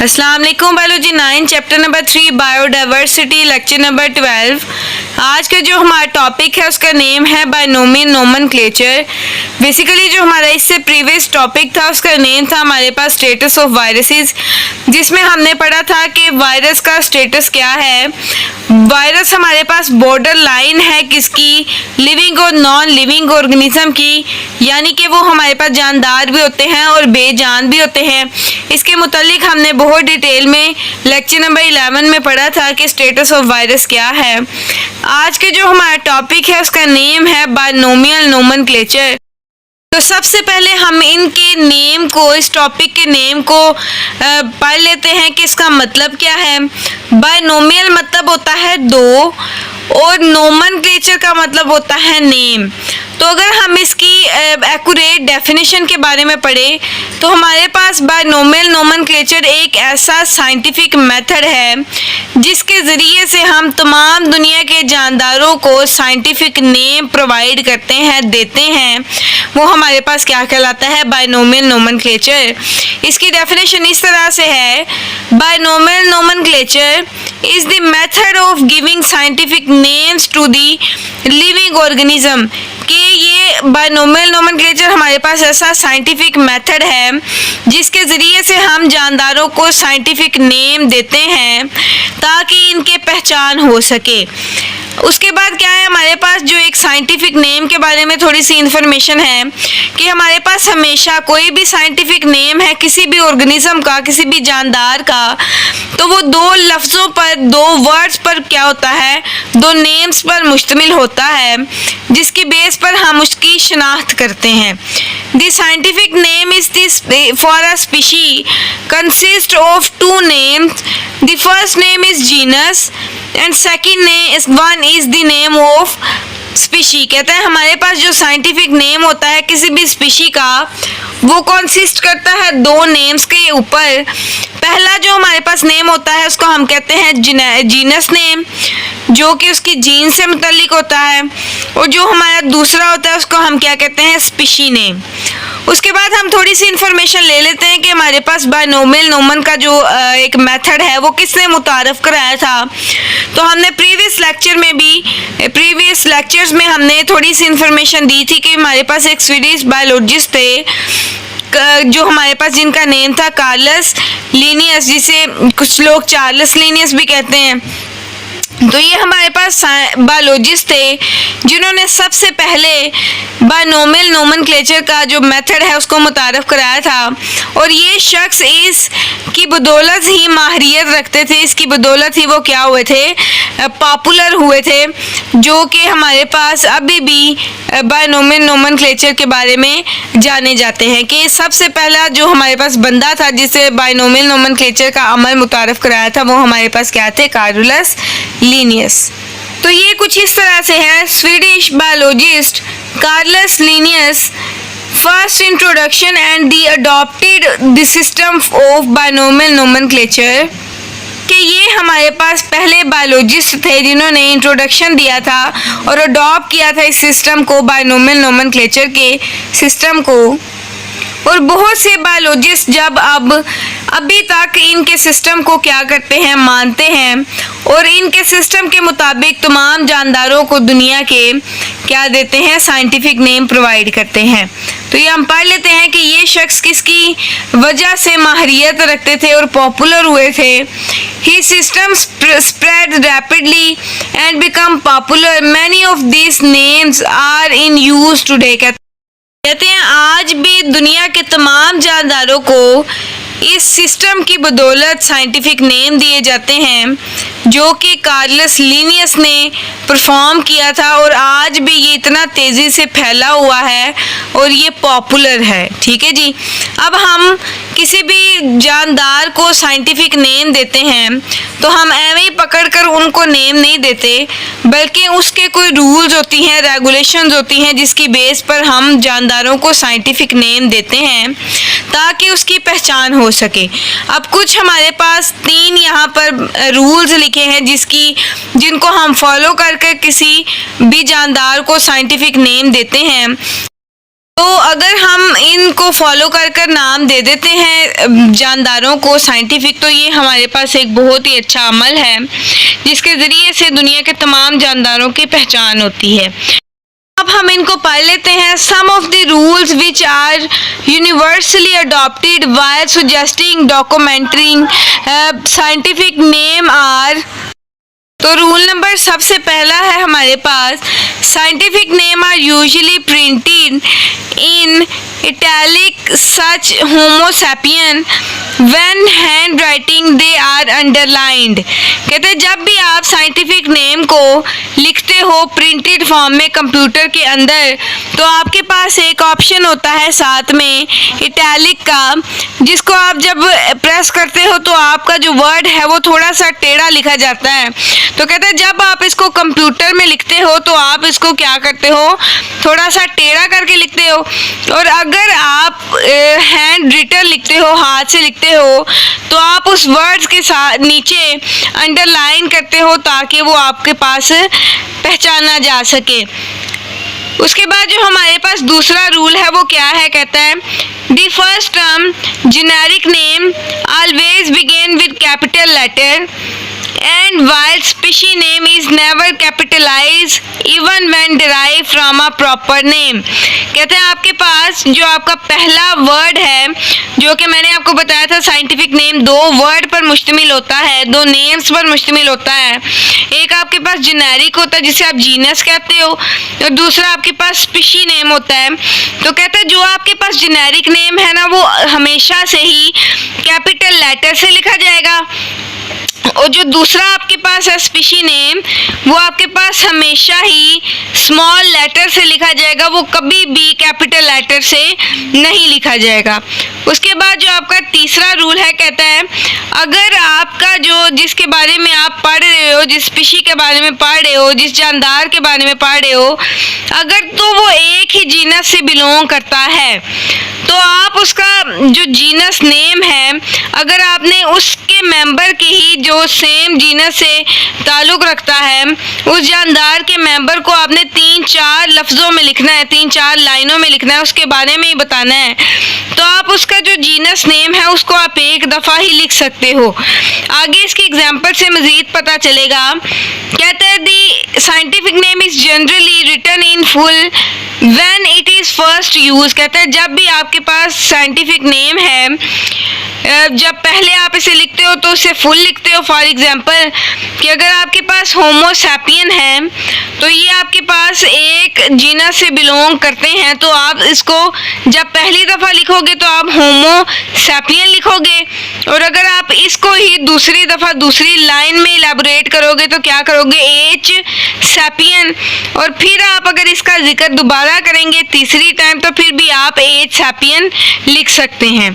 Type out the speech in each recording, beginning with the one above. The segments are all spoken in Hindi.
अस्सलाम वालेकुम biology 9 chapter number 3 biodiversity lecture number 12। आज का जो हमारा टॉपिक है उसका नेम है बायनोमियल नोमेनक्लेचर। बेसिकली जो हमारा इससे प्रीवियस टॉपिक था उसका नेम था हमारे पास स्टेटस ऑफ वायरसेस, जिसमें हमने पढ़ा था कि वायरस का स्टेटस क्या है। वायरस हमारे पास बॉर्डर लाइन है किसकी, लिविंग और नॉन लिविंग ऑर्गेनिज्म की, यानी कि वो हमारे पास जानदार भी होते हैं और बेजान भी होते हैं। इसके मुतालिक हमने बहुत डिटेल में लेक्चर नंबर 11 में पढ़ा था कि स्टेटस ऑफ वायरस क्या है। आज के जो हमारा टॉपिक है उसका नेम है बायनोमियल नोमेनक्लेचर। तो सबसे पहले हम इनके नेम को, इस टॉपिक के नेम को पढ़ लेते हैं कि इसका मतलब क्या है। बायनोमियल मतलब होता है दो और नोमेनक्लेचर का मतलब होता है नेम। तो अगर हम इसकी एक्यूरेट डेफिनेशन के बारे में पढ़ें तो हमारे पास बायनोमियल नोमेनक्लेचर एक ऐसा साइंटिफिक मेथड है जिसके ज़रिए से हम तमाम दुनिया के जानदारों को साइंटिफिक नेम प्रोवाइड करते हैं, देते हैं। वो हमारे पास क्या कहलाता है, बायनोमियल नोमेनक्लेचर। इसकी डेफिनेशन इस तरह से है, binomial nomenclature is the method of giving scientific names to the living organism। कि ये बायनोमियल नोमेनक्लेचर हमारे पास ऐसा साइंटिफिक मेथड है जिसके ज़रिए से हम जानदारों को साइंटिफिक नेम देते हैं ताकि इनके पहचान हो सके। उसके बाद क्या है, हमारे पास जो एक साइंटिफिक नेम के बारे में थोड़ी सी इंफॉर्मेशन है कि हमारे पास हमेशा कोई भी साइंटिफिक नेम है किसी भी ऑर्गेनिज्म का, किसी भी जानदार का, तो वो दो लफ्ज़ों पर, दो वर्ड्स पर क्या होता है, दो नेम्स पर मुश्तमिल होता है जिसकी बेस पर हम उसकी शनाख्त करते हैं। The scientific name is this for a species consist of two names. The first name is genus and second one is the name of species. कहता है हमारे पास जो साइंटिफिक नेम होता है किसी भी स्पीशी का वो कंसिस्ट करता है दो नेम्स के ऊपर। पहला जो हमारे पास नेम होता है उसको हम कहते हैं जीनस नेम, जो कि उसकी जीन से मुतल्लिक होता है, और जो हमारा दूसरा होता है उसको हम क्या कहते हैं, स्पीशी नेम। उसके बाद हम थोड़ी सी इंफॉर्मेशन ले लेते हैं कि हमारे पास बायनोमियल नोमन का जो एक मेथड है वो किसने मुतारफ़ कराया था। तो हमने प्रीवियस लेक्चर्स में हमने थोड़ी सी इंफॉर्मेशन दी थी कि हमारे पास एक स्वीडिश बायोलॉजिस्ट थे जो हमारे पास जिनका नेम था कार्लस लिनियस, जिसे कुछ लोग चार्ल्स लिनियस भी कहते हैं। तो ये हमारे पास बायोलॉजिस्ट थे जिन्होंने सबसे पहले बायनोमियल नोमेनक्लेचर का जो मेथड है उसको मुतारफ़ कराया था, और ये शख्स इसकी बदौलत ही माहिरियत रखते थे, इसकी बदौलत ही वो क्या हुए थे, पॉपुलर हुए थे, जो कि हमारे पास अभी भी बायनोमियल नोमेनक्लेचर के बारे में जाने जाते हैं कि सबसे पहला जो हमारे पास बंदा था जिसे बायनोमियल नोमेनक्लेचर का अमल मुतारफ़ कराया था वो हमारे पास क्या थे, कार्लस लिनियस। तो ये कुछ इस तरह से है, Swedish biologist Carolus Linnaeus first introduction and the adopted the system of binomial nomenclature. कि ये हमारे पास पहले बायोलॉजिस्ट थे जिन्होंने इंट्रोडक्शन दिया था और अडॉप्ट किया था इस सिस्टम को, बायनोमियल नोमेनक्लेचर के सिस्टम को। और बहुत से बायोलॉजिस्ट जब अभी तक इनके सिस्टम को क्या करते हैं, मानते हैं, और इनके सिस्टम के मुताबिक तमाम जानदारों को दुनिया के क्या देते हैं, साइंटिफिक नेम प्रोवाइड करते हैं। तो ये हम पढ़ लेते हैं कि ये शख्स किसकी वजह से माहिरियत रखते थे और पॉपुलर हुए थे। He system spread rapidly and become popular, many of this names are in use today. कहते हैं आज भी दुनिया के तमाम जानदारों को इस सिस्टम की बदौलत साइंटिफिक नेम दिए जाते हैं जो कि कार्लस लिनियस ने परफॉर्म किया था, और आज भी ये इतना तेज़ी से फैला हुआ है और ये पॉपुलर है। ठीक है जी। अब हम किसी भी जानदार को साइंटिफिक नेम देते हैं तो हम ऐਵੇਂ ही पकड़ कर उनको नेम नहीं देते, बल्कि उसके कोई रूल्स होती हैं, रेगुलेशंस होती हैं जिसकी बेस पर हम जानदारों को साइंटिफिक नेम देते हैं ताकि उसकी पहचान हो सके। अब कुछ हमारे पास 3 यहाँ पर रूल्स लिखे हैं जिनको हम फॉलो करके किसी भी जानदार को साइंटिफिक नेम देते हैं। तो अगर हम इनको फॉलो कर कर नाम दे देते हैं जानदारों को साइंटिफिक, तो ये हमारे पास एक बहुत ही अच्छा अमल है जिसके ज़रिए से दुनिया के तमाम जानदारों की पहचान होती है। अब हम इनको पढ़ लेते हैं। Some of the rules which are universally adopted while suggesting documenting scientific name are. तो रूल नंबर सबसे पहला है हमारे पास, scientific name are usually printed in italic such Homo sapien when hand writing they are underlined. कहते हैं जब भी आप साइंटिफिक नेम को लिखते हो प्रिंटेड फॉर्म में कंप्यूटर के अंदर, तो आपके पास एक ऑप्शन होता है साथ में इटैलिक का, जिसको आप जब प्रेस करते हो तो आपका जो वर्ड है वो थोड़ा सा टेढ़ा लिखा जाता है। तो कहते हैं जब आप इसको कंप्यूटर में लिखते हो तो आप इसको क्या करते हो, थोड़ा सा टेढ़ा करके लिखते हो। और अगर आप हैंड रिटन लिखते हो, हाथ से लिखते हो, तो आप उस वर्ड्स के साथ नीचे अंडरलाइन करते हो ताकि वो आपके पास पहचाना जा सके। उसके बाद जो हमारे पास दूसरा रूल है वो क्या है, कहता है the first term generic name always begin with capital letter and while species name is never capitalized even when derived from a proper name। कहते हैं आपके पास जो आपका पहला वर्ड है, जो कि मैंने आपको बताया था साइंटिफिक नेम दो वर्ड पर मुश्तमिल होता है, दो नेम्स पर मुश्तमिल होता है। एक आपके पास जेनेरिक होता है जिसे आप जीनस कहते हो, और दूसरा आपके पास स्पीशी नेम होता है। तो कहते हैं जो आपके पास जेनेरिक नेम है ना, वो हमेशा से ही कैपिटल लेटर से लिखा जाएगा, और जो दूसरा आपके पास है स्पीशी नेम, वो आपके पास हमेशा ही स्मॉल लेटर से लिखा जाएगा, वो कभी भी कैपिटल लेटर से नहीं लिखा जाएगा। उसके बाद जो आपका तीसरा रूल है, कहता है अगर आपका जो जिसके बारे में आप पढ़ रहे हो, जिस स्पीशी के बारे में पढ़ रहे हो, जिस जानदार के बारे में पढ़ रहे हो, अगर तो वो एक ही जीनस से बिलोंग करता है, तो आप उसका जो जीनस नेम है, अगर आपने उसके मेंबर के ही जो सेम जीनस से ताल्लुक़ रखता है, उस जानदार के मेंबर को आपने 3-4 लफ्ज़ों में लिखना है, 3-4 लाइनों में लिखना है, उसके बारे में ही बताना है, तो आप उसका जो जीनस नेम है उसको आप एक दफ़ा ही लिख सकते हो। आगे इसकी एग्जाम्पल से मज़ीद पता चलेगा। कहते हैं the scientific name is generally written in full when it is first use. कहते हैं जब भी आपके पास साइंटिफिक नेम है, जब पहले आप इसे लिखते हो तो उसे फुल लिखते हो। फॉर एग्जांपल कि अगर आपके पास होमो सैपियन है, तो ये आपके पास एक जीनस से बिलोंग करते हैं, तो आप इसको जब पहली दफ़ा लिखोगे तो आप होमो सैपियन लिखोगे, और अगर आप इसको ही दूसरी दफ़ा दूसरी लाइन में इलेबोरेट करोगे तो क्या करोगे, एच सैपियन। और फिर आप अगर इसका जिक्र दोबारा करेंगे तीसरी टाइम, तो फिर भी आप एच सैपियन लिख सकते हैं।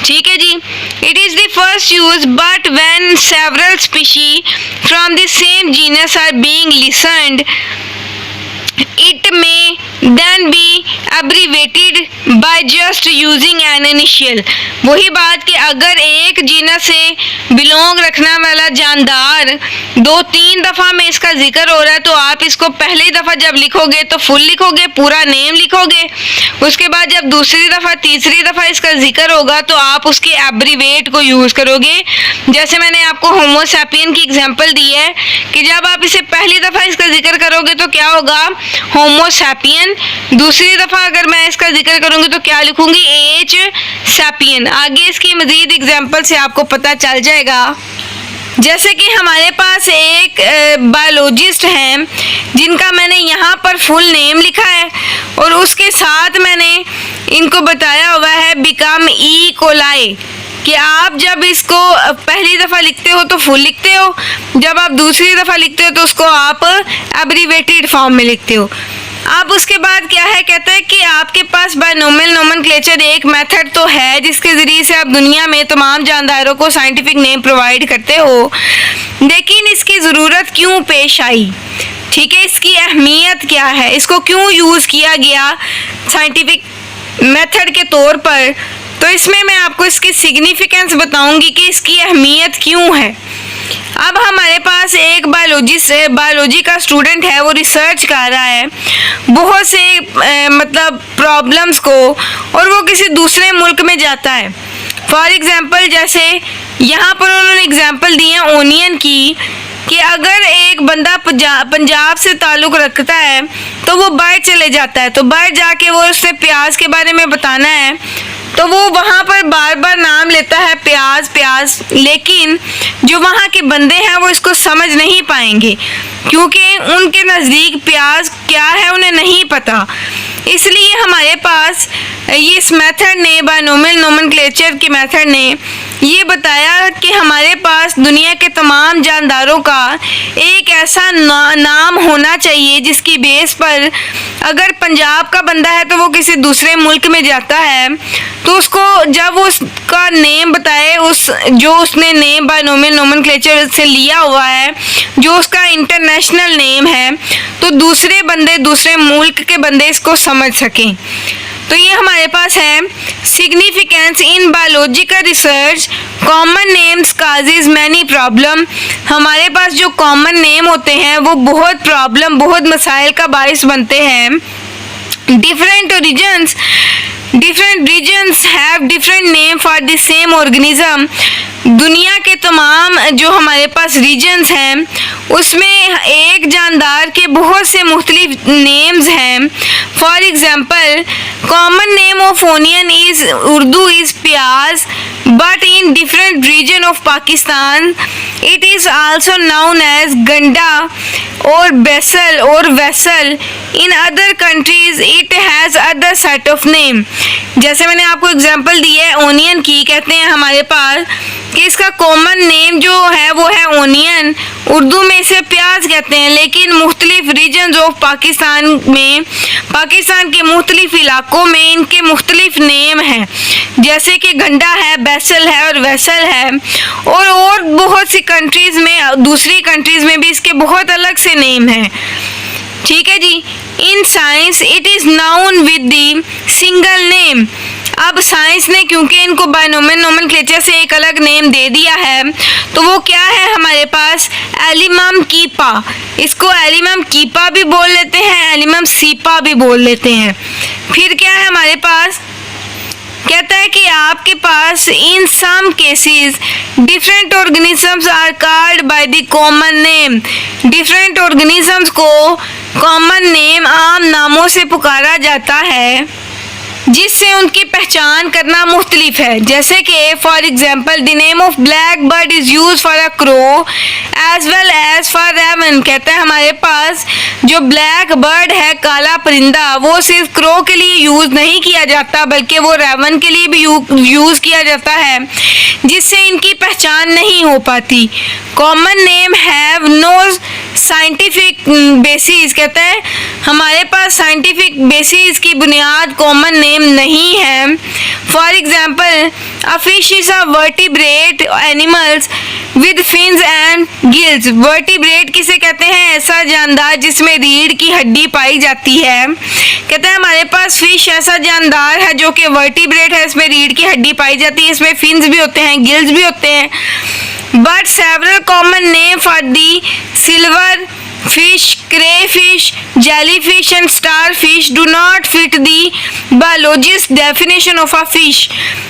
ठीक है जी। It is the first use, but when several species from the same genus are being listened, it may then be abbreviated by just using an initial। वही बात कि अगर एक जीनस से बिलोंग रखने वाला जानदार 2-3 दफ़ा में इसका जिक्र हो रहा है, तो आप इसको पहली दफ़ा जब लिखोगे तो फुल लिखोगे, पूरा नेम लिखोगे। उसके बाद जब दूसरी दफ़ा तीसरी दफ़ा इसका जिक्र होगा तो आप उसके एब्रीवेट को यूज़ करोगे। जैसे मैंने आपको होमो सैपियन की एग्जांपल दी है कि जब आप इसे पहली दफ़ा इसका जिक्र करोगे तो क्या होगा, होमो सैपियन। दूसरी दफ़ा अगर मैं इसका जिक्र करूँगी तो क्या लिखूँगी, एच सैपियन। आगे इसकी मज़ीद एग्जांपल से आपको पता चल जाएगा। जैसे कि हमारे पास एक बायोलॉजिस्ट हैं जिनका मैंने यहाँ पर फुल नेम लिखा है, और उसके साथ मैंने इनको बताया हुआ है बिकम ई कोलाई, कि आप जब इसको पहली दफ़ा लिखते हो तो फुल लिखते हो, जब आप दूसरी दफ़ा लिखते हो तो उसको आप एब्रीवेटेड फॉर्म में लिखते हो। अब उसके बाद क्या है, कहते हैं कि आपके पास बायनोमियल नोमेनक्लेचर एक मेथड तो है जिसके ज़रिए से आप दुनिया में तमाम जानदारों को साइंटिफिक नेम प्रोवाइड करते हो, लेकिन इसकी ज़रूरत क्यों पेश आई, ठीक है, इसकी अहमियत क्या है, इसको क्यों यूज़ किया गया साइंटिफिक मेथड के तौर पर। तो इसमें मैं आपको इसकी सिग्निफिकेंस बताऊंगी कि इसकी अहमियत क्यों है। अब हमारे पास एक बायोलॉजी का स्टूडेंट है, वो रिसर्च कर रहा है बहुत से मतलब प्रॉब्लम्स को, और वो किसी दूसरे मुल्क में जाता है। फॉर एग्जांपल जैसे यहाँ पर उन्होंने एग्जांपल दिए हैं ओनियन की, कि अगर एक बंदा पंजाब से ताल्लुक़ रखता है तो वो बाहर चले जाता है, तो बाहर जाके वो उससे प्याज के बारे में बताना है, तो वो वहाँ पर बार बार नाम लेता है प्याज प्याज, लेकिन जो वहाँ के बंदे हैं वो इसको समझ नहीं पाएंगे क्योंकि उनके नज़दीक प्याज क्या है उन्हें नहीं पता। इसलिए हमारे पास ये इस मेथड ने, बायनोमियल नोमेनक्लेचर के मेथड ने ये बताया कि हमारे पास दुनिया के तमाम जानदारों का एक ऐसा नाम होना चाहिए जिसकी बेस पर अगर पंजाब का बंदा है तो वो किसी दूसरे मुल्क में जाता है तो उसको जब उसका नेम बताए, जो उसने नेम बायनोमियल नोमेनक्लेचर से लिया हुआ है, जो उसका इंटरनेशनल नेम है, तो दूसरे मुल्क के बंदे इसको समझ सकें। तो ये हमारे पास है significance in biological research, common names causes many problem. हमारे पास जो कॉमन नेम होते हैं वो बहुत मसाइल का बाइस बनते हैं। Different regions have different name for the same organism. दुनिया के तमाम जो हमारे पास रीजन्स हैं उसमें एक जानदार के बहुत से मुख्तलिफ नेम्स हैं। For example common name of onion is Urdu is प्याज, but in different region of Pakistan it is also known as ganda or vessel. In other countries it has other set of name। जैसे मैंने आपको एग्जांपल दी है ओनियन की, कहते हैं हमारे पास कि इसका कॉमन नेम जो है वो है ओनियन, उर्दू में इसे प्याज कहते हैं, लेकिन मुख्तलिफ रीजन्स ऑफ पाकिस्तान के मुख्तलिफ इलाकों में इनके मुख्तलिफ नेम हैं, जैसे कि गंडा है, बैसल है और वैसल है, और बहुत सी कंट्रीज़ में, दूसरी कंट्रीज़ में भी इसके बहुत अलग से नेम हैं। ठीक है जी। In science it is known with the single name. अब साइंस ने क्योंकि इनको बायनोमियल नोमेनक्लेचर से एक अलग नेम दे दिया है तो वो क्या है हमारे पास एलिमम कीपा। इसको एलिमम कीपा भी बोल लेते हैं, एलिमम सीपा भी बोल लेते हैं। फिर क्या है हमारे पास, कहता है कि आपके पास in some cases different organisms are called by the common name. Different organisms को कॉमन नेम, आम नामों से पुकारा जाता है जिससे उनकी पहचान करना मुख्तलिफ है। जैसे कि for example the name of black bird is use for a crow as well as for raven. कहता है हमारे पास जो ब्लैक बर्ड है, काला परिंदा, वो सिर्फ क्रो के लिए यूज़ नहीं किया जाता बल्कि वो रेवन के लिए भी यूज़ किया जाता है, जिससे इनकी पहचान नहीं हो पाती। Common name have no scientific basis. कहता है हमारे पास साइंटिफिक बेसिस की बुनियाद कॉमन नेम नहीं है। For example a fish is a vertebrate animals with fins and gills. Vertebrate किसे कहते हैं? ऐसा जानदार जिसमें रीढ़ की हड्डी पाई जाती है। कहते हैं हमारे पास फिश ऐसा जानदार है जो कि वर्टिब्रेट है, इसमें रीढ़ की हड्डी पाई जाती है, इसमें फिन्स भी होते हैं, गिल्स भी होते हैं। But several common names for the silverfish, crayfish, jellyfish and starfish do not fit the biologist definition of a fish।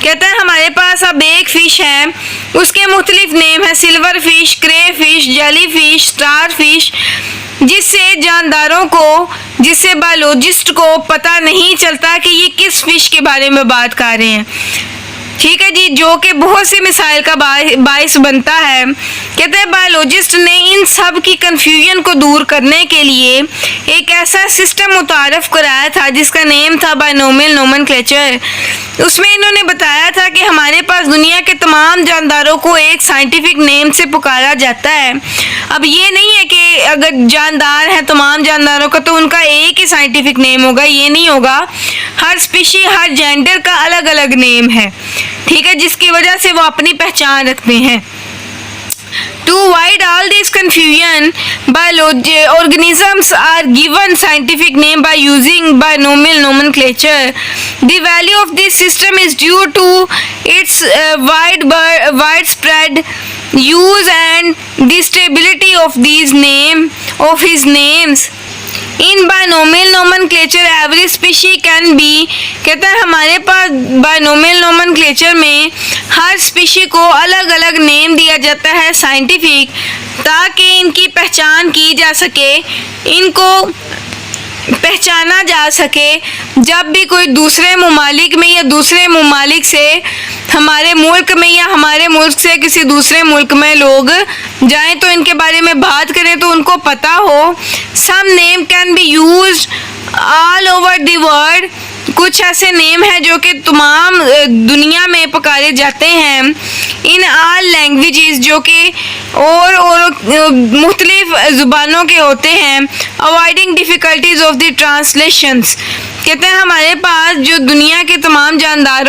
कहता है हमारे पास अब एक फिश है, उसके मुख्तलिफ नेम है, silverfish, crayfish, jellyfish, starfish, जिससे जानदारों को, जिससे बायोलॉजिस्ट को पता नहीं चलता कि ये किस फिश के बारे में बात कर रहे हैं। ठीक है जी, जो कि बहुत सी मिसाइल का बाइस बनता है। कहते हैं बायोलॉजिस्ट ने इन सब की कन्फ्यूजन को दूर करने के लिए एक ऐसा सिस्टम मुतारफ़ कराया था जिसका नेम था बायनोमियल नोमेनक्लेचर। उसमें इन्होंने बताया था कि हमारे पास दुनिया के तमाम जानदारों को एक साइंटिफिक नेम से पुकारा जाता है। अब ये नहीं है कि अगर जानदार हैं तमाम जानदारों का तो उनका एक ही साइंटिफिक नेम होगा, ये नहीं होगा। हर स्पीशी, हर जेंडर का अलग अलग नेम है, ठीक है, जिसकी वजह से वो अपनी पहचान रखते हैं। To avoid all this confusion, organisms are given scientific name by using binomial nomenclature. The value of this system is due to its widespread use and the stability of his names. In binomial nomenclature every species can be, कहता है हमारे पास binomial nomenclature में हर species को अलग अलग नेम दिया जाता है साइंटिफिक, ताकि इनकी पहचान की जा सके, इनको पहचाना जा सके। जब भी कोई दूसरे ममालिक में या दूसरे ममालिक से हमारे मुल्क में या हमारे मुल्क से किसी दूसरे मुल्क में लोग जाएं तो इनके बारे में बात करें तो उनको पता हो। Some name can be used all over the world, कुछ ऐसे नेम हैं जो कि तमाम दुनिया में पुकारे जाते हैं। इन ऑल लैंग्वेजेस, जो कि और मुख्तलिफ ज़ुबानों के होते हैं। Avoiding difficulties of the translations, कहते हैं हमारे पास जो दुनिया के तमाम जानदार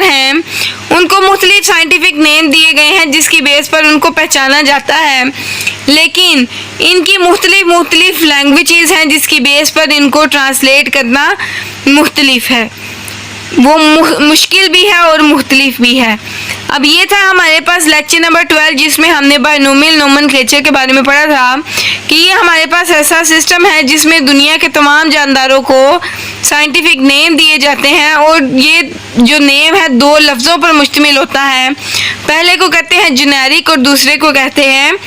हैं उनको मुख्तलिफ साइंटिफिक नेम दिए गए हैं जिसकी बेस पर उनको पहचाना जाता है, लेकिन इनकी मुख्तलिफ लैंग्वेजेस हैं जिसकी बेस पर इनको ट्रांसलेट करना मुख्तलिफ है, वो मुश्किल भी है और मुख्तलिफ भी है। अब ये था हमारे पास लेक्चर नंबर 12 जिसमें हमने बायनोमियल नोमेनक्लेचर के बारे में पढ़ा था कि ये हमारे पास ऐसा सिस्टम है जिसमें दुनिया के तमाम जानदारों को साइंटिफिक नेम दिए जाते हैं और ये जो नेम है दो लफ्ज़ों पर मुश्तमिल होता है। पहले को कहते हैं जेनेरिक और दूसरे को कहते हैं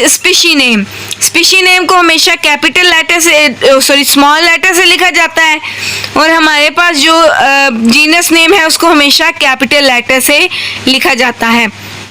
स्पीशी नेम। स्पीशी नेम को हमेशा कैपिटल लेटर से स्मॉल लेटर से लिखा जाता है और हमारे पास जो जीनस नेम है उसको हमेशा कैपिटल लेटर से लिखा जाता है।